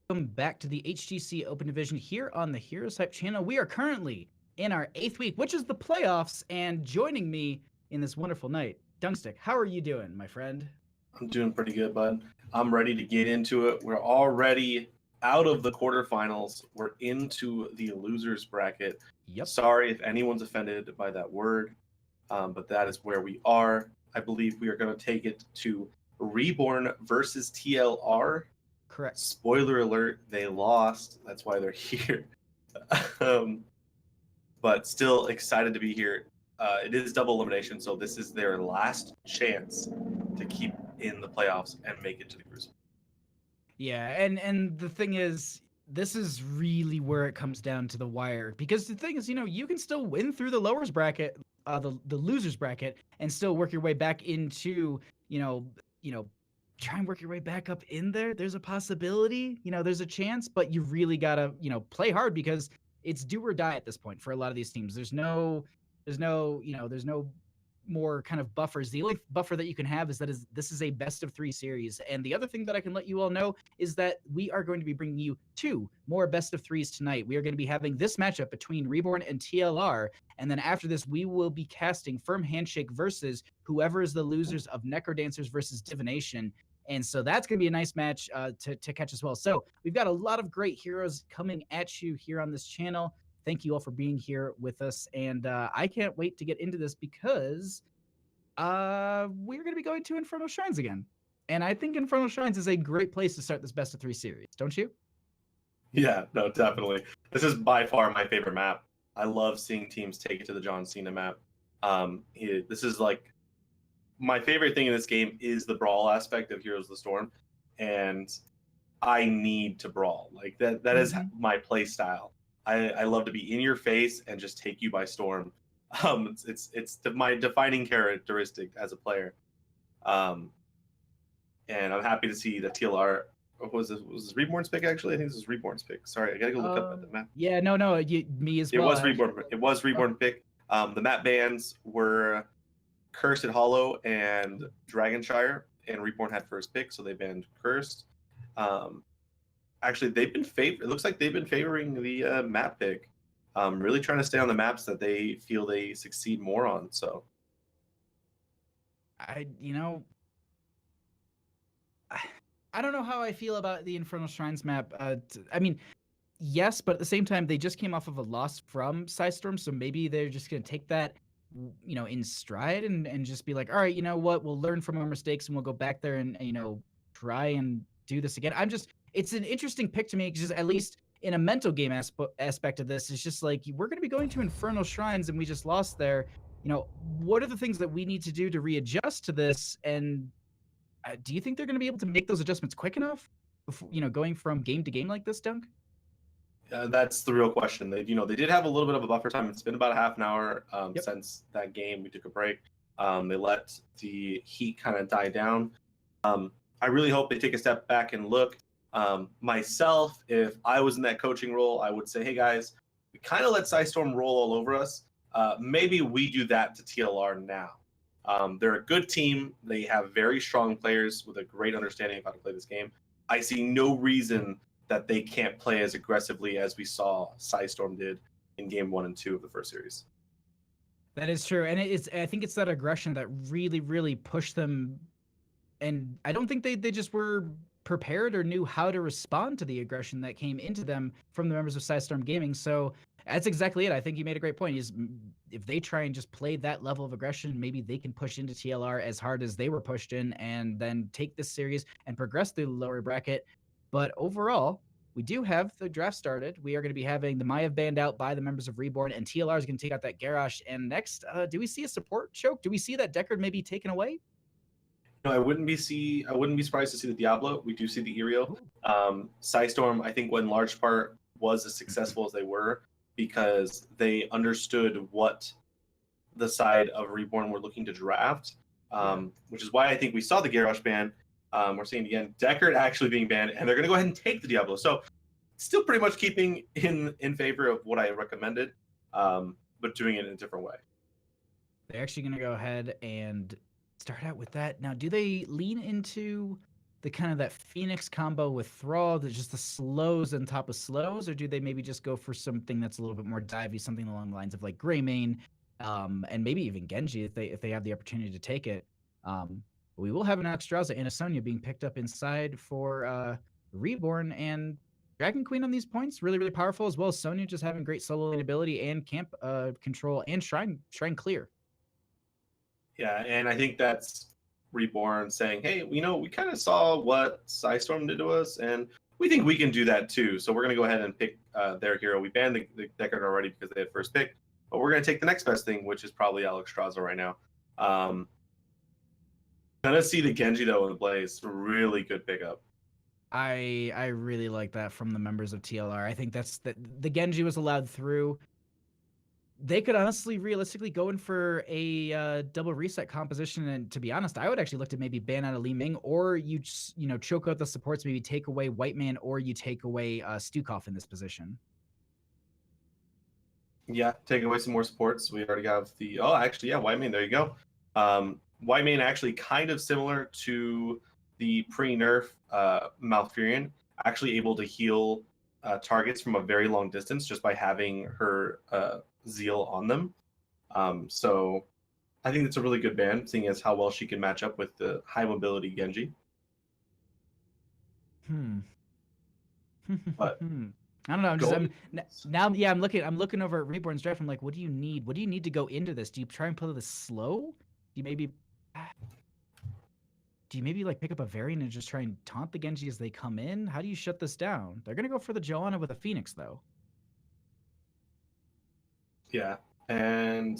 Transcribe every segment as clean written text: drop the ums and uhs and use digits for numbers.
welcome back to the HGC Open Division here on the HeroesHype channel. We are currently in our 8th week, which is the playoffs, and joining me in this wonderful night, Dunkstik. How are you doing, my friend? I'm doing pretty good, bud. I'm ready to get into it. We're already out of the quarterfinals. We're into the losers bracket. Yep. Sorry if anyone's offended by that word, but that is where we are. I believe we are going to take it to Reborne versus TLR. Correct. Spoiler alert, they lost. That's why they're here. But still excited to be here. It is double elimination, so this is their last chance to keep in the playoffs and make it to the Crucible. Yeah, and the thing is, this is really where it comes down to the wire, because the thing is, you can still win through the lowers bracket, the losers bracket, and still work your way back into, try and work your way back up in there. There's a possibility, there's a chance, but you really gotta, play hard, because it's do or die at this point for a lot of these teams. There's no more kind of buffers. The only buffer that you can have is this is a best of 3 series. And the other thing that I can let you all know is that we are going to be bringing you 2 more best of 3s tonight. We are going to be having this matchup between Reborn and TLR, and then after this we will be casting Firm Handshake versus whoever is the losers of Necrodancers versus Divination. And so that's going to be a nice match to catch as well. So we've got a lot of great heroes coming at you here on this channel. Thank you all for being here with us, and I can't wait to get into this, because we're going to be going to Infernal Shrines again. And I think Infernal Shrines is a great place to start this best of 3 series, don't you? Yeah, no, definitely. This is by far my favorite map. I love seeing teams take it to the John Cena map. This is like my favorite thing in this game is the brawl aspect of Heroes of the Storm, and I need to brawl. Like that is my play style. I love to be in your face and just take you by storm. It's my defining characteristic as a player. And I'm happy to see that TLR was this Reborn's pick actually. I think this was Reborn's pick. Sorry, I gotta go look up at the map. Yeah, no, me as well. It was Reborn. It was Reborn pick. The map bans were Cursed at Hollow and Dragonshire, and Reborn had first pick, so they banned Cursed. Actually, it looks like they've been favoring the map pick, really trying to stay on the maps that they feel they succeed more on. So, I don't know how I feel about the Infernal Shrines map. I mean, yes, but at the same time, they just came off of a loss from Psystorm, so maybe they're just going to take that, in stride and just be like, all right, you know what, we'll learn from our mistakes and we'll go back there and, try and do this again. It's an interesting pick to me, because at least in a mental game aspect of this, it's just like, we're going to be going to Infernal Shrines and we just lost there. What are the things that we need to do to readjust to this? And do you think they're going to be able to make those adjustments quick enough before, going from game to game like this, Dunk? that's the real question. They did have a little bit of a buffer time. It's been about a half an hour since that game. We took a break. They let the heat kind of die down. I really hope they take a step back and look. Myself, if I was in that coaching role, I would say, hey guys, we kind of let Psystorm roll all over us. Maybe we do that to TLR now. They're a good team. They have very strong players with a great understanding of how to play this game. I see no reason that they can't play as aggressively as we saw Psystorm did in game 1 and 2 of the first series. That is true. And I think it's that aggression that really, really pushed them. And I don't think they just were prepared or knew how to respond to the aggression that came into them from the members of Psystorm Gaming. So that's exactly it. I think you made a great point. Is if they try and just play that level of aggression, maybe they can push into TLR as hard as they were pushed in, and then take this series and progress through the lower bracket. But overall, we do have the draft started. We are going to be having the Maiev banned out by the members of Reborn, and TLR is going to take out that Garrosh. And next, do we see a support choke? Do we see that Deckard maybe taken away? No, I wouldn't be surprised to see the Diablo. We do see the Iriel. Psystorm, I think, in large part, was as successful as they were because they understood what the side of Reborn were looking to draft, which is why I think we saw the Garrosh ban. We're seeing again Deckard actually being banned, and they're going to go ahead and take the Diablo. So still pretty much keeping in favor of what I recommended, but doing it in a different way. They're actually going to go ahead and start out with that. Now, do they lean into the kind of that Phoenix combo with Thrall, that just the slows on top of slows, or do they maybe just go for something that's a little bit more divey, something along the lines of like Greymane, and maybe even Genji if they have the opportunity to take it. We will have an Alexstrasza and a Sonya being picked up inside for Reborn, and Dragon Queen on these points really, really powerful, as well as Sonya just having great solo lane ability and camp control and shrine clear. Yeah, and I think that's Reborn saying, hey, we kind of saw what Psystorm did to us, and we think we can do that too. So we're going to go ahead and pick their hero. We banned the Deckard already because they had first pick, but we're going to take the next best thing, which is probably Alexstrasza right now. Gonna see the Genji though in the Blaze. Really good pickup. I really like that from the members of TLR. I think that's the Genji was allowed through. They could honestly, realistically go in for a double reset composition, and to be honest, I would actually look to maybe ban out a Li Ming, or you choke out the supports, maybe take away White Man, or you take away Stukov in this position. Yeah, take away some more supports. We already have the White Man. There you go. White Man actually kind of similar to the pre-nerf Malfurion, actually able to heal targets from a very long distance just by having her Zeal on them. So I think it's a really good ban, seeing as how well she can match up with the high mobility Genji. But I don't know. I'm looking over at Reborn's draft. I'm like, what do you need? What do you need to go into this? Do you try and play this slow? Do you maybe like pick up a variant and just try and taunt the Genji as they come in? How do you shut this down? They're gonna go for the Johanna with a Phoenix though. Yeah, and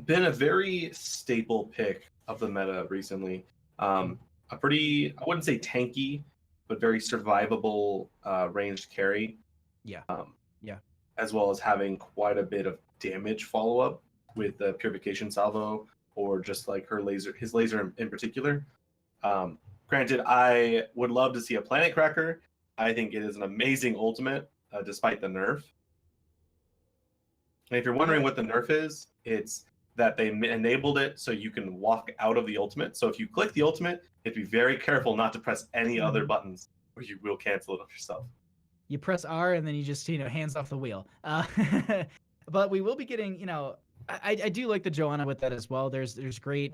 been a very staple pick of the meta recently. A pretty, I wouldn't say tanky, but very survivable ranged carry. Yeah. As well as having quite a bit of damage follow-up with the Purification Salvo, or just like his laser in particular. Granted, I would love to see a Planet Cracker. I think it is an amazing ultimate, despite the nerf. And if you're wondering what the nerf is, it's that they enabled it so you can walk out of the ultimate. So if you click the ultimate, you have to be very careful not to press any other buttons, or you will cancel it on yourself. You press R and then you just, hands off the wheel. But we will be getting, I do like the Johanna with that as well. There's great,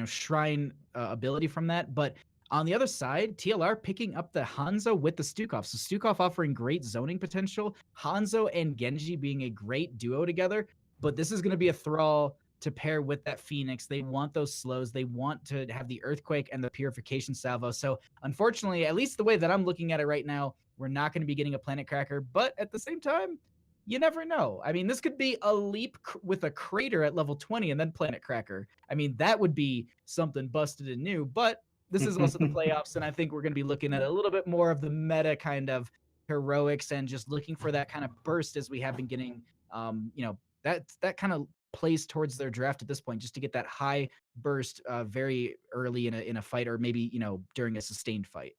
shrine ability from that. But on the other side, TLR picking up the Hanzo with the Stukov. So Stukov offering great zoning potential. Hanzo and Genji being a great duo together. But this is going to be a Thrall to pair with that Phoenix. They want those slows. They want to have the Earthquake and the Purification Salvo. So unfortunately, at least the way that I'm looking at it right now, we're not going to be getting a Planet Cracker. But at the same time, you never know. I mean, this could be a leap with a crater at level 20 and then Planet Cracker. I mean, that would be something busted and new. But this is also the playoffs, and I think we're going to be looking at a little bit more of the meta kind of heroics and just looking for that kind of burst as we have been getting. That kind of plays towards their draft at this point, just to get that high burst very early in a fight, or maybe during a sustained fight.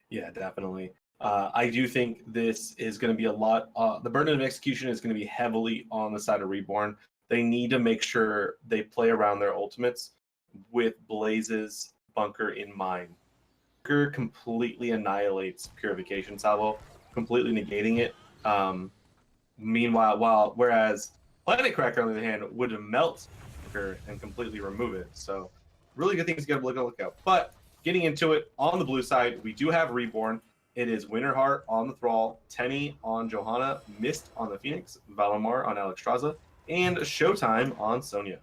Yeah, definitely. I do think this is going to be a lot. The burden of execution is going to be heavily on the side of Reborn. They need to make sure they play around their ultimates with Blaze's bunker in mind. Bunker completely annihilates Purification Salvo, completely negating it. Whereas Planet Cracker, on the other hand, would melt Bunker and completely remove it. So really good things to look out. But getting into it, on the blue side, we do have Reborn. It is Winterheart on the Thrall, Tenny on Johanna, Mist on the Phoenix, Valimar on Alexstrasza, and Showtime on Sonya.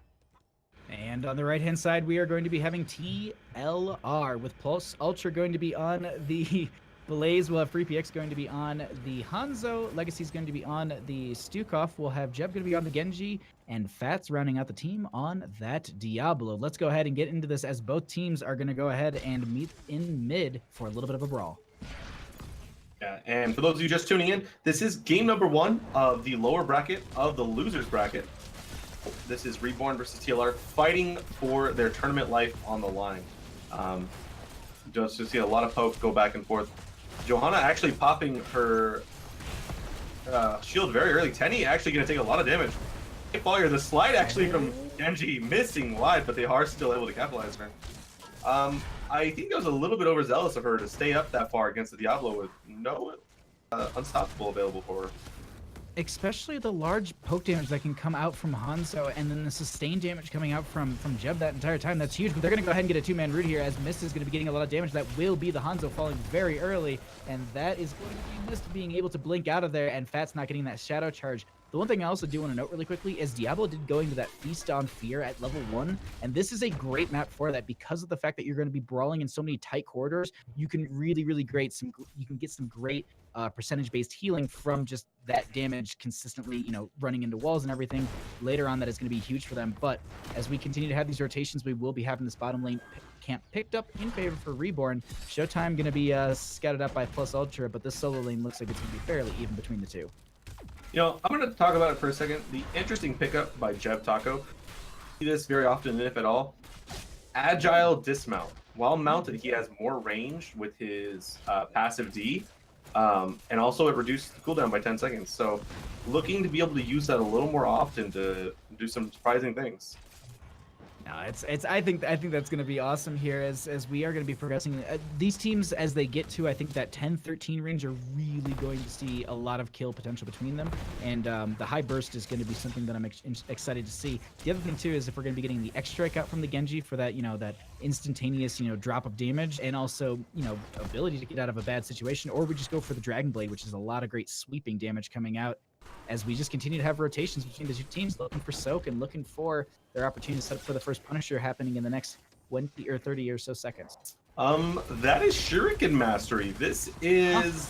And on the right-hand side, we are going to be having TLR with Pulse Ultra going to be on the Blaze. We'll have FreePX going to be on the Hanzo. Legacy's going to be on the Stukov. We'll have Jeb going to be on the Genji. And Fats rounding out the team on that Diablo. Let's go ahead and get into this, as both teams are going to go ahead and meet in mid for a little bit of a brawl. Yeah, and for those of you just tuning in, this is game number 1 of the lower bracket of the losers bracket. This is Reborn versus TLR fighting for their tournament life on the line. Just to see a lot of poke go back and forth. Johanna actually popping her shield very early. Tenny actually going to take a lot of damage. The slide actually from Genji missing wide, but they are still able to capitalize her. I think it was a little bit overzealous of her to stay up that far against the Diablo with no unstoppable available for her. Especially the large poke damage that can come out from Hanzo, and then the sustained damage coming out from Jeb that entire time. That's huge, but they're going to go ahead and get a two-man root here, as Mist is going to be getting a lot of damage. That will be the Hanzo falling very early, and that is going to be Mist being able to blink out of there, and Fat's not getting that shadow charge. The one thing I also do want to note really quickly is Diablo did go into that Feast on Fear at level 1, and this is a great map for that because of the fact that you're going to be brawling in so many tight corridors. You can really get some great percentage-based healing from just that damage consistently, you know, running into walls and everything. Later on, that is going to be huge for them. But as we continue to have these rotations, we will be having this bottom lane camp picked up in favor for Reborn. Showtime going to be scouted up by Plus Ultra, but this solo lane looks like it's going to be fairly even between the two. You know, I'm going to talk about it for a second. The interesting pickup by Jeb Taco, see this very often, if at all. Agile dismount. While mounted, he has more range with his passive D, and also it reduces the cooldown by 10 seconds. So looking to be able to use that a little more often to do some surprising things. No, I think that's going to be awesome here as we are going to be progressing. These teams, as they get to, I think, that 10-13 range, are really going to see a lot of kill potential between them. And the high burst is going to be something that I'm excited to see. The other thing, too, is if we're going to be getting the X strike out from the Genji for that, you know, that instantaneous, you know, drop of damage, and also, you know, ability to get out of a bad situation, or we just go for the Dragon Blade, which is a lot of great sweeping damage coming out, as we just continue to have rotations between the two teams, looking for soak and looking for their opportunity to set up for the first Punisher happening in the next 20 or 30 or so seconds. That is Shuriken Mastery. This is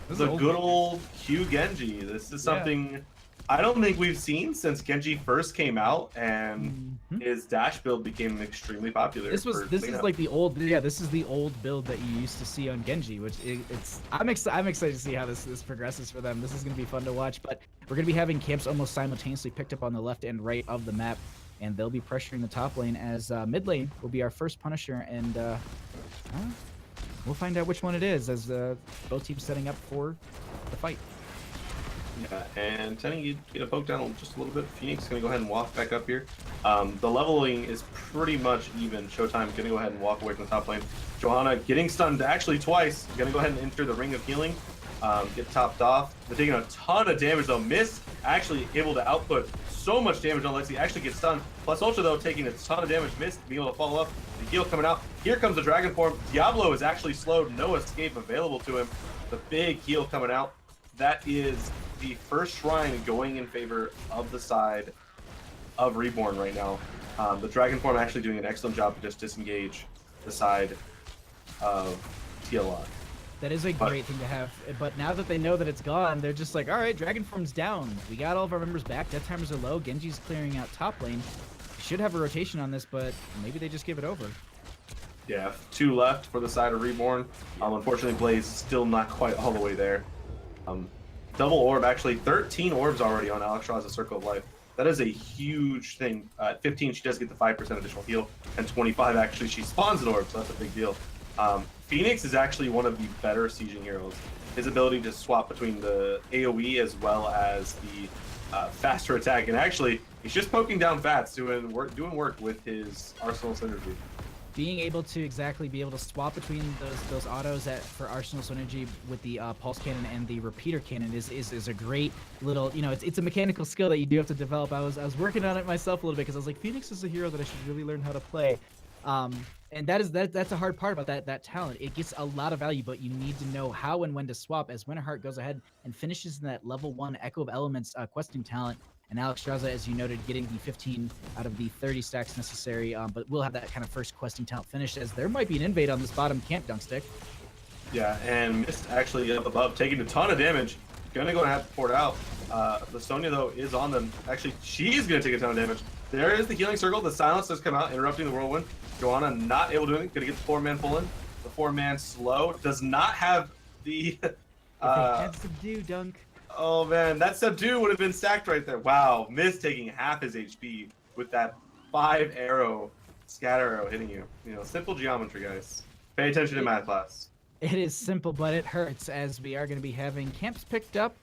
the good old Hugh Genji. This is something I don't think we've seen since Genji first came out and his dash build became extremely popular. This is like the old this is the old build that you used to see on Genji, which I'm excited to see how this progresses for them. This is going to be fun to watch, but we're going to be having camps almost simultaneously picked up on the left and right of the map, and they'll be pressuring the top lane as mid lane will be our first Punisher, and we'll find out which one it is as both teams setting up for the fight. Yeah, and Tenny, you get a poke down just a little bit. Phoenix is going to go ahead and walk back up here. The leveling is pretty much even. Showtime going to go ahead and walk away from the top lane. Johanna getting stunned actually twice. Going to go ahead and enter the Ring of Healing. Get topped off. They're taking a ton of damage though. Mist actually able to output so much damage on Lexi. Actually gets stunned. Plus Ultra though taking a ton of damage. Mist being able to follow up. The heal coming out. Here comes the Dragon Form. Diablo is actually slowed. No escape available to him. The big heal coming out. That is the first shrine going in favor of the side of Reborn right now. The Dragon Form actually doing an excellent job to just disengage the side of TLR. That is a great thing to have, but now that they know that it's gone, they're just like, all right, Dragon Form's down. We got all of our members back. Death timers are low. Genji's clearing out top lane. Should have a rotation on this, but maybe they just give it over. Yeah, 2 left for the side of Reborn. Unfortunately, Blaze still not quite all the way there. Double orb, actually 13 orbs already on Alexstrasza's Circle of Life. That is a huge thing. At 15, she does get the 5% additional heal, and 25, actually, she spawns an orb, so that's a big deal. Phoenix is actually one of the better sieging heroes. His ability to swap between the AoE as well as the faster attack, and actually, he's just poking down Fats, doing work with his Arsenal synergy. Being able to be able to swap between those autos for Arsenal synergy with the pulse cannon and the repeater cannon is a great little, you know, it's a mechanical skill that you do have to develop. I was working on it myself a little bit because I was like, Phoenix is a hero that I should really learn how to play. And that's a hard part about that talent. It gets a lot of value, but you need to know how and when to swap, as Winterheart goes ahead and finishes in that level 1 Echo of Elements questing talent. And Alexstrasza, as you noted, getting the 15 out of the 30 stacks necessary, but we'll have that kind of first questing talent finished, as there might be an invade on this bottom camp, Dunkstik. Yeah, and Mist actually up above, taking a ton of damage. Gonna go and have to pour it out. The Sonya, though, is on them. Actually, she's gonna take a ton of damage. There is the healing circle. The silence has come out, interrupting the whirlwind. Johanna not able to do it. Gonna get the 4-man pull-in. The 4-man slow. Does not have the... Had subdue, Dunk. Oh man, that subdue would have been stacked right there. Wow, Mist taking half his HP with that 5-arrow scatter arrow hitting you. You know, simple geometry, guys. Pay attention to math class. It is simple, but it hurts, as we are going to be having camps picked up.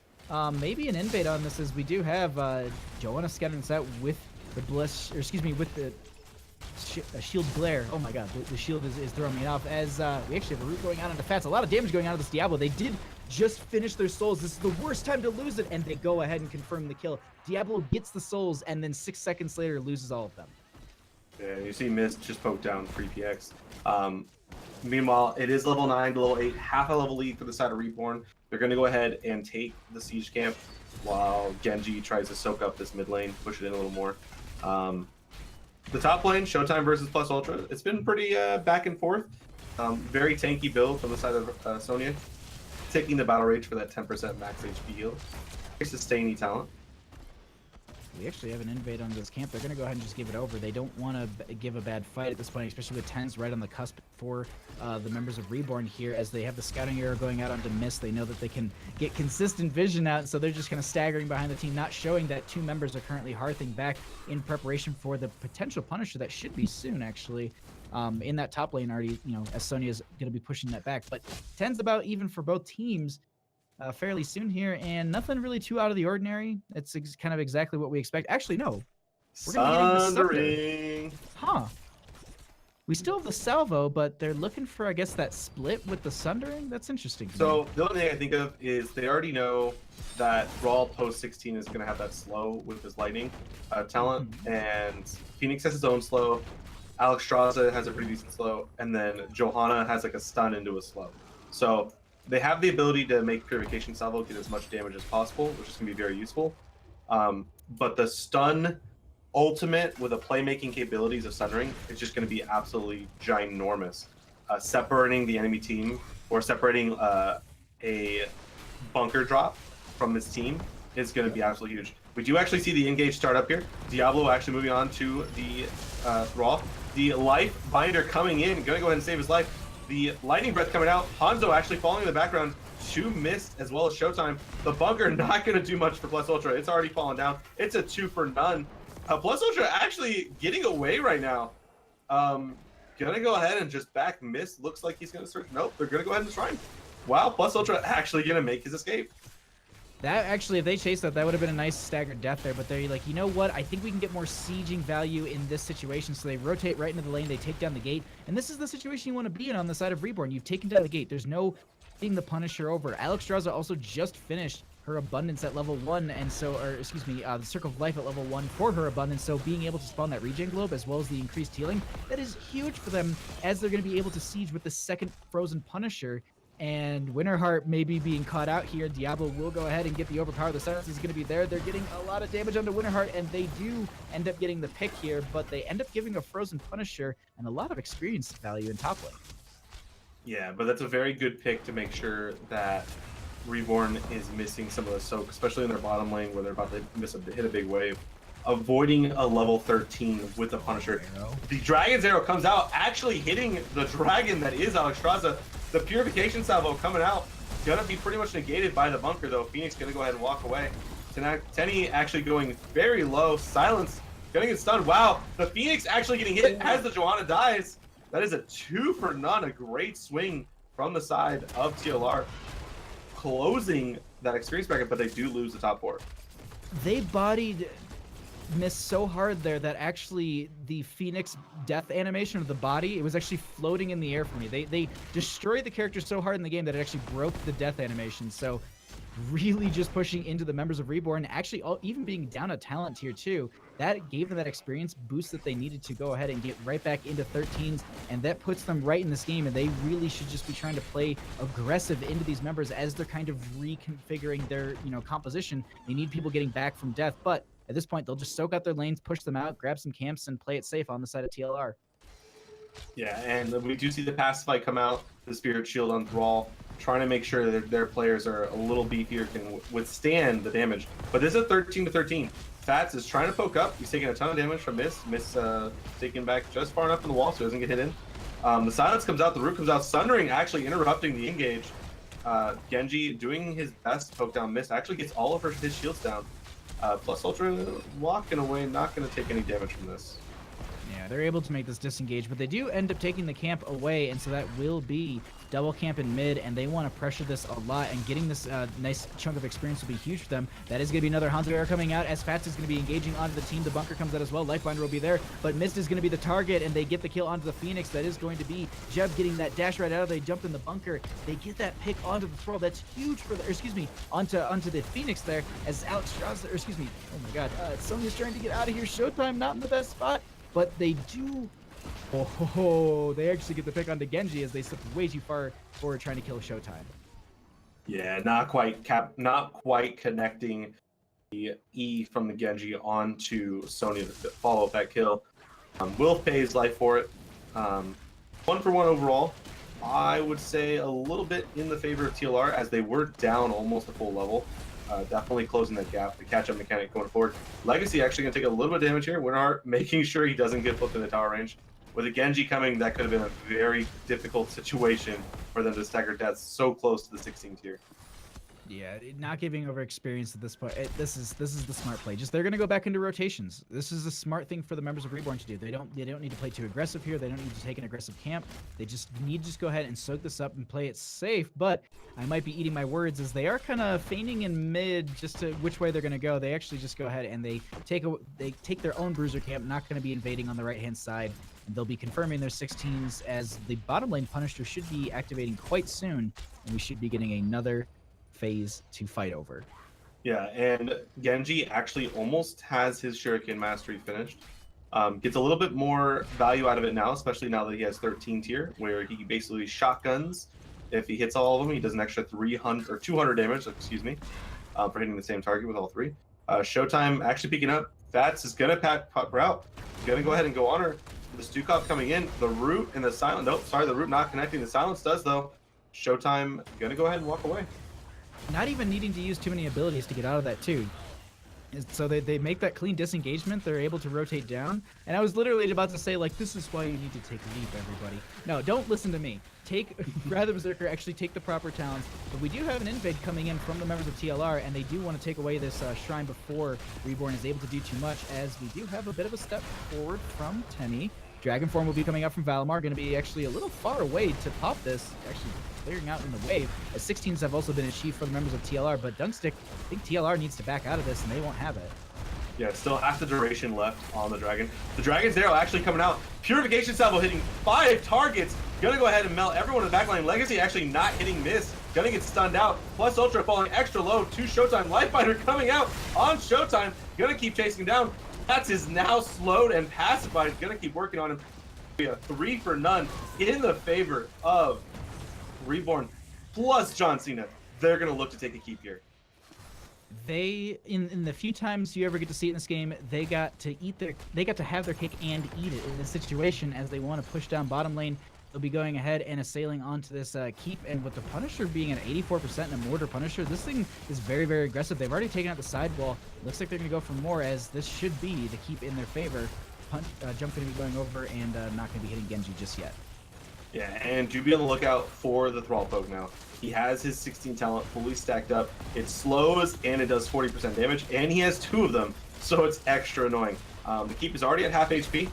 Maybe an invade on this, as we do have Johanna scattering this out with the bliss, or excuse me, with the shield glare. Oh my god, the shield is throwing me off as we actually have a root going on into Fats. A lot of damage going on to this Diablo. They did just finish their souls. This is the worst time to lose it, and they go ahead and confirm the kill. Diablo gets the souls, and then 6 seconds later loses all of them. Yeah, you see Mist just poke down 3px. Meanwhile, it is level 9 to level 8, half a level lead for the side of Reborn. They're going to go ahead and take the siege camp while Genji tries to soak up this mid lane, push it in a little more. The top lane, Showtime versus Plus Ultra, it's been pretty back and forth. Very tanky build from the side of Sonya, taking the Battle Rage for that 10% max HP heal. Very sustainy talent. We actually have an invade on this camp. They're going to go ahead and just give it over. They don't want to give a bad fight at this point, especially with 10s right on the cusp for the members of Reborn here, as they have the scouting arrow going out onto Mist. They know that they can get consistent vision out, so they're just kind of staggering behind the team, not showing that 2 members are currently hearthing back in preparation for the potential Punisher that should be soon, actually. In that top lane already, as Sonya is going to be pushing that back. But 10's about even for both teams. Fairly soon here, and nothing really too out of the ordinary. It's kind of exactly what we expect. Actually, no. We're gonna be getting the Huh. We still have the salvo, but they're looking for, I guess, that split with the sundering. That's interesting. So the only thing I think of is they already know that Brawl post 16 is going to have that slow with his lightning talent, and Phoenix has his own slow. Alexstrasza has a pretty decent slow, and then Johanna has like a stun into a slow. So they have the ability to make Purification Salvo get as much damage as possible, which is going to be very useful. But the stun ultimate with the playmaking capabilities of Sundering is just going to be absolutely ginormous. Separating the enemy team or separating a bunker drop from this team is going to be absolutely huge. We do actually see the engage start up here. Diablo actually moving on to the Thrall. The Life Binder coming in, going to go ahead and save his life. The Lightning Breath coming out. Hanzo actually falling in the background to Mist as well as Showtime. The bunker not going to do much for Plus Ultra. It's already fallen down. It's a 2 for none. Plus Ultra actually getting away right now. Gonna go ahead and just back Mist. Looks like he's going to search. Nope, they're going to go ahead and Shrine. Wow, Plus Ultra actually going to make his escape. That actually, if they chased that would have been a nice staggered death there, but they're like, you know what? I think we can get more sieging value in this situation. So they rotate right into the lane, they take down the gate, and this is the situation you want to be in on the side of Reborn. You've taken down the gate. There's no getting the Punisher over. Alexstrasza also just finished her Abundance at level 1, and so, or excuse me, the Circle of Life at level 1 for her Abundance, so being able to spawn that regen globe as well as the increased healing, that is huge for them, as they're going to be able to siege with the second Frozen Punisher. And Winterheart maybe being caught out here. Diablo will go ahead and get the overpower. The silence is going to be there. They're getting a lot of damage onto Winterheart, and they do end up getting the pick here, but they end up giving a Frozen Punisher and a lot of experience value in top lane. Yeah, but that's a very good pick to make sure that Reborn is missing some of the soak, especially in their bottom lane where they're about to hit a big wave. Avoiding a level 13 with the Punisher. The Dragon's Arrow comes out, actually hitting the dragon that is Alexstrasza. The Purification Salvo coming out, gonna be pretty much negated by the bunker though. Phoenix gonna go ahead and walk away. Tenny actually going very low. Silence gonna get stunned. Wow, the Phoenix actually getting hit as the Johanna dies. That is a 2 for none. A great swing from the side of TLR, closing that experience bracket, but they do lose the top 4. They bodied Mist so hard there that actually the Phoenix death animation of the body, it was actually floating in the air for me. They destroyed the character so hard in the game that it actually broke the death animation. So really just pushing into the members of Reborn, actually even being down a talent tier 2, that gave them that experience boost that they needed to go ahead and get right back into 13s, and that puts them right in this game, and they really should just be trying to play aggressive into these members as they're kind of reconfiguring their composition. They need people getting back from death, but at this point, they'll just soak out their lanes, push them out, grab some camps, and play it safe on the side of TLR. Yeah, and we do see the Pacify come out, the Spirit Shield on Thrall, trying to make sure that their players are a little beefier, can withstand the damage. But this is a 13 to 13. Fats is trying to poke up. He's taking a ton of damage from Mist. Mist taking back just far enough from the wall so he doesn't get hit in. The Silence comes out, the Root comes out, Sundering actually interrupting the engage. Genji doing his best to poke down Mist, actually gets all of his shields down. Plus Ultra walking away, not going to take any damage from this. Yeah, they're able to make this disengage, but they do end up taking the camp away, and so that will be double camp in mid, and they want to pressure this a lot, and getting this nice chunk of experience will be huge for them. That is going to be another Hanzo arrow coming out, as Fats is going to be engaging onto the team. The bunker comes out as well. Lifebinder will be there, but Mist is going to be the target, and they get the kill onto the Phoenix. That is going to be Jeb getting that dash right out. They jump in the bunker. They get that pick onto the throw. That's huge for the, or excuse me, onto the Phoenix there, as Alex Strauss, or excuse me, oh my god, Sonya's trying to get out of here. Showtime not in the best spot, but they do. Oh, they actually get the pick onto Genji as they slipped way too far forward trying to kill Showtime. Yeah, not quite connecting the E from the Genji onto Sonya to follow up that kill. Will phase life for it. 1 for 1 overall. I would say a little bit in the favor of TLR as they were down almost a full level. Definitely closing that gap. The catch-up mechanic going forward. Legacy actually going to take a little bit of damage here. Winterheart making sure he doesn't get flipped in the tower range. With a Genji coming, that could have been a very difficult situation for them to stagger deaths so close to the 16th tier. Yeah, not giving over experience at this point. This is the smart play. Just they're gonna go back into rotations. This is a smart thing for the members of Reborn to do. They don't need to play too aggressive here. They don't need to take an aggressive camp. They just need to just go ahead and soak this up and play it safe. But I might be eating my words as they are kind of feigning in mid just to which way they're gonna go. They actually just go ahead and they take their own bruiser camp. Not gonna be invading on the right hand side. And they'll be confirming their 16s as the bottom lane Punisher should be activating quite soon, and we should be getting another phase to fight over. Yeah, and Genji actually almost has his Shuriken Mastery finished. Gets a little bit more value out of it now, especially now that he has 13 tier, where he basically shotguns. If he hits all of them, he does an extra 300 or 200 damage, excuse me, for hitting the same target with all 3. Showtime actually peeking up. Fats is gonna pop her out. Gonna go ahead and go on her. The Stukov coming in. The root and the silence. Nope, sorry, the root not connecting. The silence does though. Showtime gonna go ahead and walk away. Not even needing to use too many abilities to get out of that too. So they make that clean disengagement. They're able to rotate down. And I was literally about to say, like, this is why you need to take leap, everybody. No, don't listen to me. Rather Berserker, actually take the proper talents. But we do have an invade coming in from the members of TLR, and they do want to take away this shrine before Reborn is able to do too much, as we do have a bit of a step forward from Tenny. Dragon Form will be coming out from Valimar, going to be actually a little far away to pop this, actually clearing out in the wave, as 16s have also been achieved for the members of TLR, but Dunkstik, I think TLR needs to back out of this, and they won't have it. Yeah, still half the duration left on the Dragon. The Dragon's arrow actually coming out. Purification Salvo hitting 5 targets. Gonna go ahead and melt everyone in the backline. Legacy actually not hitting miss. Gonna get stunned out. Plus Ultra falling extra low to Showtime. Lifebinder coming out on Showtime. Gonna keep chasing down. That's is now slowed and pacified. Gonna keep working on him. A 3 for none in the favor of Reborn plus John Cena. They're gonna look to take a keep here. They in the few times you ever get to see it in this game, they got to have their cake and eat it in this situation as they want to push down bottom lane. They'll be going ahead and assailing onto this keep, and with the Punisher being at 84% and a Mortar Punisher, this thing is very, very aggressive. They've already taken out the sidewall. Looks like they're going to go for more, as this should be the keep in their favor. Jump going to be going over and not going to be hitting Genji just yet. Yeah, and do be on the lookout for the Thrall poke now. He has his 16 talent fully stacked up. It slows and it does 40% damage, and he has 2 of them, so it's extra annoying. The keep is already at half HP.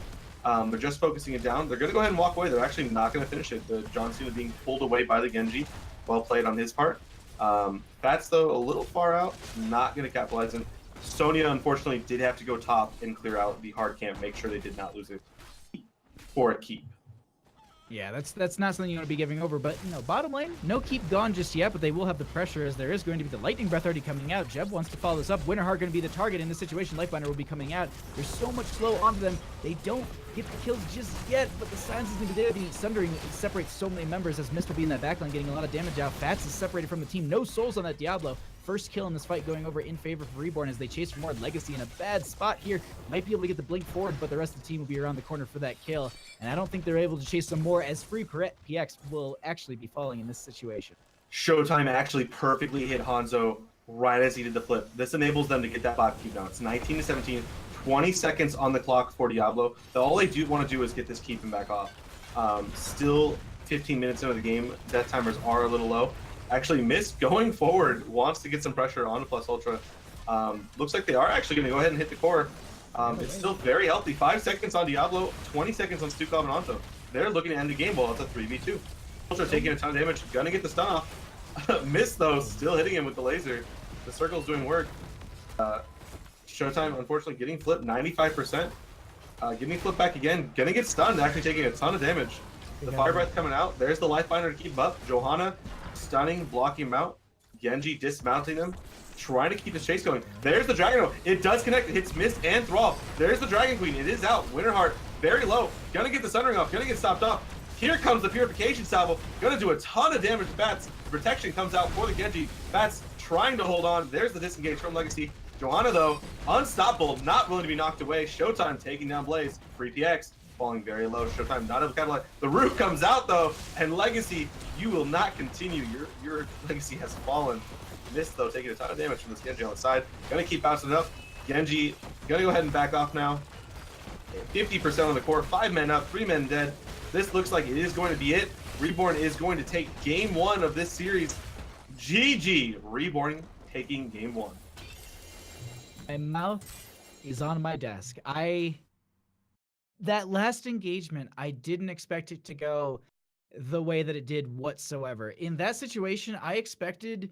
They're just focusing it down. They're going to go ahead and walk away. They're actually not going to finish it. The John Cena being pulled away by the Genji. Well played on his part. Fats, though, a little far out. Not going to capitalize him. Sonya, unfortunately, did have to go top and clear out the hard camp. Make sure they did not lose it for a keep. Yeah, that's not something you want to be giving over, but bottom lane, no keep gone just yet, but they will have the pressure as there is going to be the lightning breath already coming out. Jeb wants to follow this up. Winterheart going to be the target in this situation. Lifebinder will be coming out. There's so much slow onto them. They don't get the kills just yet, but the silence is going to be there. The Sundering separates so many members as Mist will be in that backline getting a lot of damage out. Fats is separated from the team. No souls on that Diablo. First kill in this fight going over in favor of Reborn as they chase for more. Legacy in a bad spot here. Might be able to get the blink forward, but the rest of the team will be around the corner for that kill. And I don't think they're able to chase some more, as free PX will actually be falling in this situation. Showtime actually perfectly hit Hanzo right as he did the flip. This enables them to get that bot keep down. It's 19 to 17, 20 seconds on the clock for Diablo. All they do want to do is get this keep and back off. Still 15 minutes into the game. Death timers are a little low. Actually, Mist going forward wants to get some pressure on the Plus Ultra. Looks like they are actually going to go ahead and hit the core. It's still very healthy. 5 seconds on Diablo, 20 seconds on Stukov and Anto. They're looking to end the game while it's a 3v2. Ultra taking a ton of damage, gonna get the stun off. Missed though, still hitting him with the laser. The circle's doing work. Showtime, unfortunately, getting flipped 95%. Getting flipped back again, gonna get stunned, actually taking a ton of damage. The Fire Breath coming out. There's the Lifebinder to keep up. Johanna stunning, blocking him out. Genji dismounting him, trying to keep his chase going. There's the Dragon. It does connect. It hits Mist and Thrall. There's the Dragon Queen. It is out. Winterheart, very low. Gonna get the Sun Ring off. Gonna get stopped off. Here comes the Purification Salvo. Gonna do a ton of damage to Bats. Protection comes out for the Genji. Bats trying to hold on. There's the disengage from Legacy. Johanna, though, unstoppable, not willing to be knocked away. Showtime taking down Blaze. Free PX, falling very low. Showtime not able to capitalize. The roof comes out, though, and Legacy, you will not continue. Your Legacy has fallen. Missed, though, taking a ton of damage from this Genji on the side. Gonna keep bouncing up. Genji, gonna go ahead and back off now. 50% on the core. 5 men up, 3 men dead. This looks like it is going to be it. Reborn is going to take game 1 of this series. GG. Reborn taking game 1. My mouth is on my desk. That last engagement, I didn't expect it to go the way that it did whatsoever. In that situation, I expected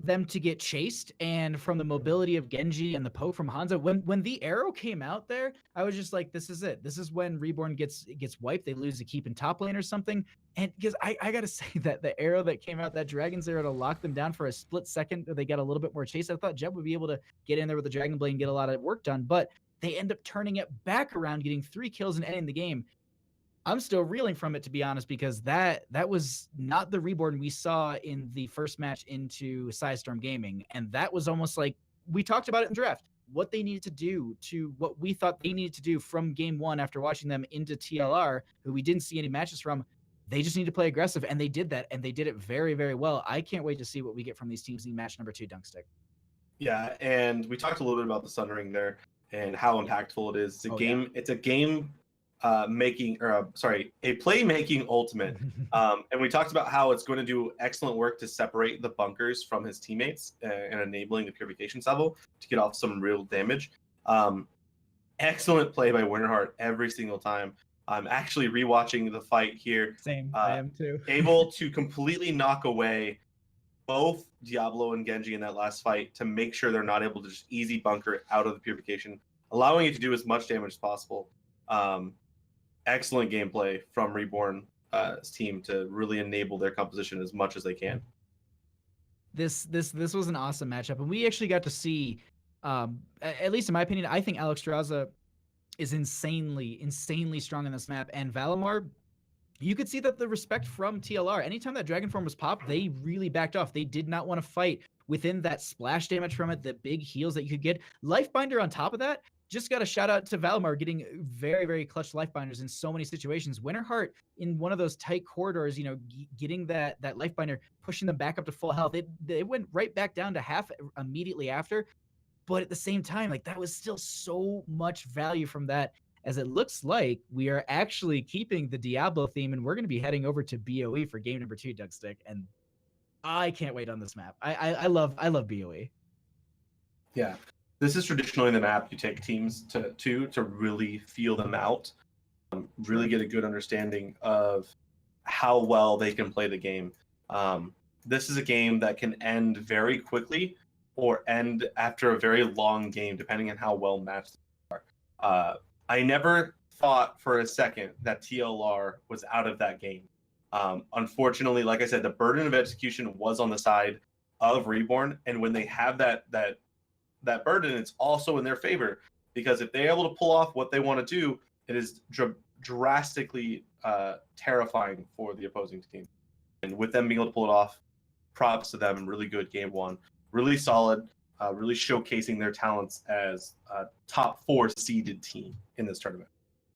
them to get chased, and from the mobility of Genji and the poke from Hanzo, when the arrow came out there, I was just like, this is it. This is when Reborn gets wiped. They lose a keep in top lane or something. And because I gotta say that the arrow that came out, that Dragon's arrow to lock them down for a split second, they got a little bit more chase. I thought Jeb would be able to get in there with the Dragon Blade and get a lot of work done, but they end up turning it back around, getting 3 kills and ending the game. I'm still reeling from it, to be honest, because that was not the Reborn we saw in the first match into Sidestorm Gaming. And that was almost like, we talked about it in draft, what they needed to do to what we thought they needed to do from game 1 after watching them into TLR, who we didn't see any matches from. They just need to play aggressive, and they did that, and they did it very, very well. I can't wait to see what we get from these teams in match number 2, Dunkstik. Yeah, and we talked a little bit about the Sun Ring there and how impactful it is. It's a game a play-making ultimate. And we talked about how it's going to do excellent work to separate the bunkers from his teammates and enabling the Purification Salvo to get off some real damage. Excellent play by Winterheart every single time. I'm actually rewatching the fight here. Same, I am too. Able to completely knock away both Diablo and Genji in that last fight to make sure they're not able to just easy bunker it out of the Purification, allowing it to do as much damage as possible. Excellent gameplay from Reborn's team to really enable their composition as much as they can. This was an awesome matchup, and we actually got to see, at least in my opinion, I think Alex Draza is insanely strong in this map, and Valimar, you could see that the respect from TLR. Anytime that Dragon Form was popped, they really backed off. They did not want to fight within that splash damage from it, the big heals that you could get. Lifebinder on top of that. Just got a shout out to Valimar getting very, very clutch Lifebinders in so many situations. Winterheart in one of those tight corridors, getting that Lifebinder, pushing them back up to full health. They went right back down to half immediately after. But at the same time, like, that was still so much value from that, as it looks like we are actually keeping the Diablo theme, and we're going to be heading over to BOE for game number 2, Dunkstik. And I can't wait on this map. I love BOE. Yeah. This is traditionally the map you take teams to really feel them out, really get a good understanding of how well they can play the game. This is a game that can end very quickly or end after a very long game, depending on how well matched they are. I never thought for a second that TLR was out of that game. Unfortunately, like I said, the burden of execution was on the side of Reborn, and when they have that burden, it's also in their favor, because if they're able to pull off what they want to do, it is drastically terrifying for the opposing team. And with them being able to pull it off, props to them. Really good game 1, really solid, really showcasing their talents as a top 4 seeded team in this tournament.